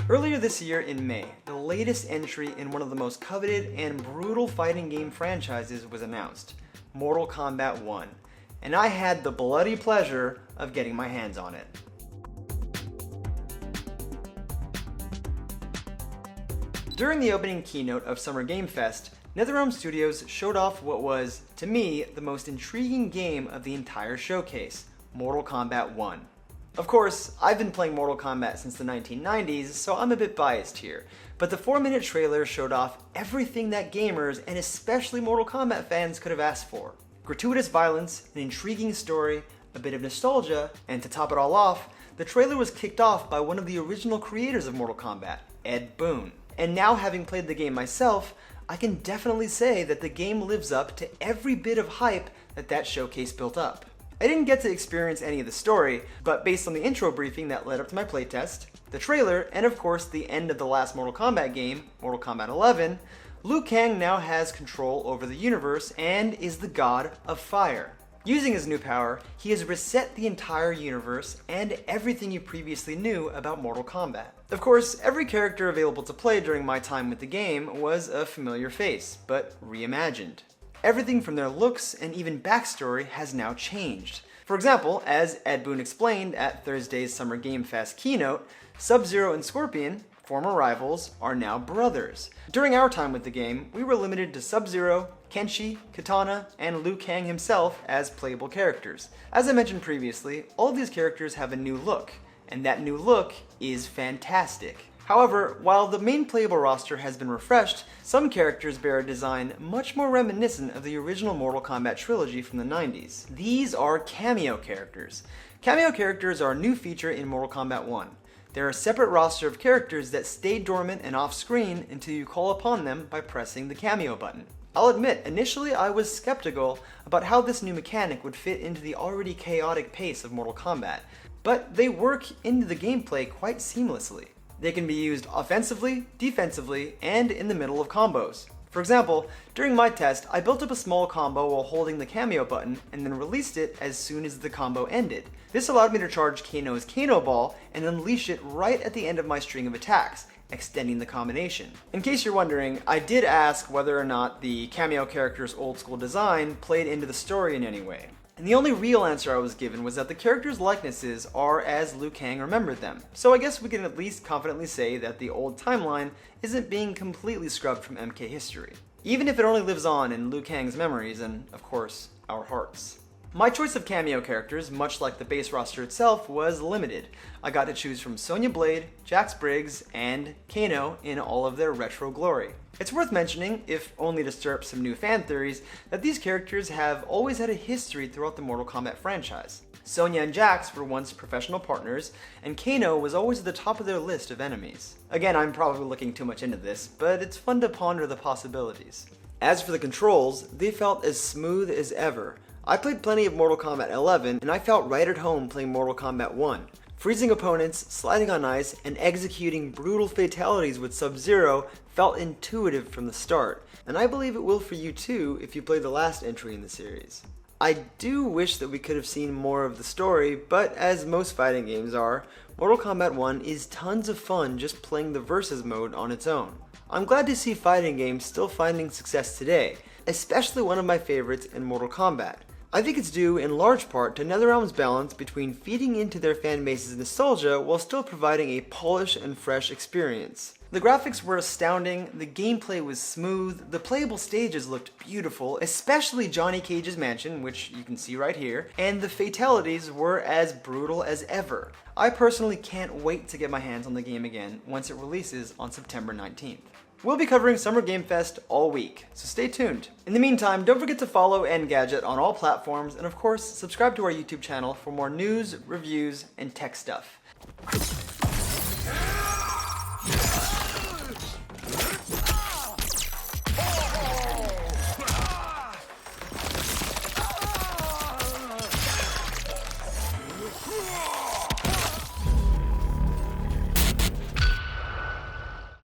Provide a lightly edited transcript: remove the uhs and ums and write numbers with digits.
Earlier this year in May, the latest entry in one of the most coveted and brutal fighting game franchises was announced, Mortal Kombat 1, and I had the bloody pleasure of getting my hands on it. During the opening keynote of Summer Game Fest, NetherRealm Studios showed off what was, to me, the most intriguing game of the entire showcase, Mortal Kombat 1. Of course, I've been playing Mortal Kombat since the 1990s, so I'm a bit biased here, but the 4-minute trailer showed off everything that gamers, and especially Mortal Kombat fans, could have asked for. Gratuitous violence, an intriguing story, a bit of nostalgia, and to top it all off, the trailer was kicked off by one of the original creators of Mortal Kombat, Ed Boon. And now, having played the game myself, I can definitely say that the game lives up to every bit of hype that showcase built up. I didn't get to experience any of the story, but based on the intro briefing that led up to my playtest, the trailer, and of course the end of the last Mortal Kombat game, Mortal Kombat 11, Liu Kang now has control over the universe and is the god of fire. Using his new power, he has reset the entire universe and everything you previously knew about Mortal Kombat. Of course, every character available to play during my time with the game was a familiar face, but reimagined. Everything from their looks and even backstory has now changed. For example, as Ed Boon explained at Thursday's Summer Game Fest keynote, Sub-Zero and Scorpion, former rivals, are now brothers. During our time with the game, we were limited to Sub-Zero, Kenshi, Quintana, and Liu Kang himself as playable characters. As I mentioned previously, all of these characters have a new look, and that new look is fantastic. However, while the main playable roster has been refreshed, some characters bear a design much more reminiscent of the original Mortal Kombat trilogy from the 90s. These are cameo characters. Cameo characters are a new feature in Mortal Kombat 1. They're a separate roster of characters that stay dormant and off-screen until you call upon them by pressing the cameo button. I'll admit, initially I was skeptical about how this new mechanic would fit into the already chaotic pace of Mortal Kombat, but they work into the gameplay quite seamlessly. They can be used offensively, defensively, and in the middle of combos. For example, during my test, I built up a small combo while holding the cameo button and then released it as soon as the combo ended. This allowed me to charge Kano's Kano Ball and unleash it right at the end of my string of attacks, extending the combination. In case you're wondering, I did ask whether or not the cameo character's old school design played into the story in any way. And the only real answer I was given was that the characters' likenesses are as Liu Kang remembered them. So I guess we can at least confidently say that the old timeline isn't being completely scrubbed from MK history. Even if it only lives on in Liu Kang's memories and, of course, our hearts. My choice of cameo characters, much like the base roster itself, was limited. I got to choose from Sonya Blade, Jax Briggs, and Kano in all of their retro glory. It's worth mentioning, if only to stir up some new fan theories, that these characters have always had a history throughout the Mortal Kombat franchise. Sonya and Jax were once professional partners, and Kano was always at the top of their list of enemies. Again, I'm probably looking too much into this, but it's fun to ponder the possibilities. As for the controls, they felt as smooth as ever. I played plenty of Mortal Kombat 11, and I felt right at home playing Mortal Kombat 1. Freezing opponents, sliding on ice, and executing brutal fatalities with Sub-Zero felt intuitive from the start, and I believe it will for you too if you play the last entry in the series. I do wish that we could have seen more of the story, but as most fighting games are, Mortal Kombat 1 is tons of fun just playing the Versus mode on its own. I'm glad to see fighting games still finding success today, especially one of my favorites in Mortal Kombat. I think it's due in large part to NetherRealm's balance between feeding into their fanbase's nostalgia while still providing a polished and fresh experience. The graphics were astounding, the gameplay was smooth, the playable stages looked beautiful, especially Johnny Cage's mansion, which you can see right here, and the fatalities were as brutal as ever. I personally can't wait to get my hands on the game again once it releases on September 19th. We'll be covering Summer Game Fest all week, so stay tuned. In the meantime, don't forget to follow Engadget on all platforms, and of course, subscribe to our YouTube channel for more news, reviews, and tech stuff.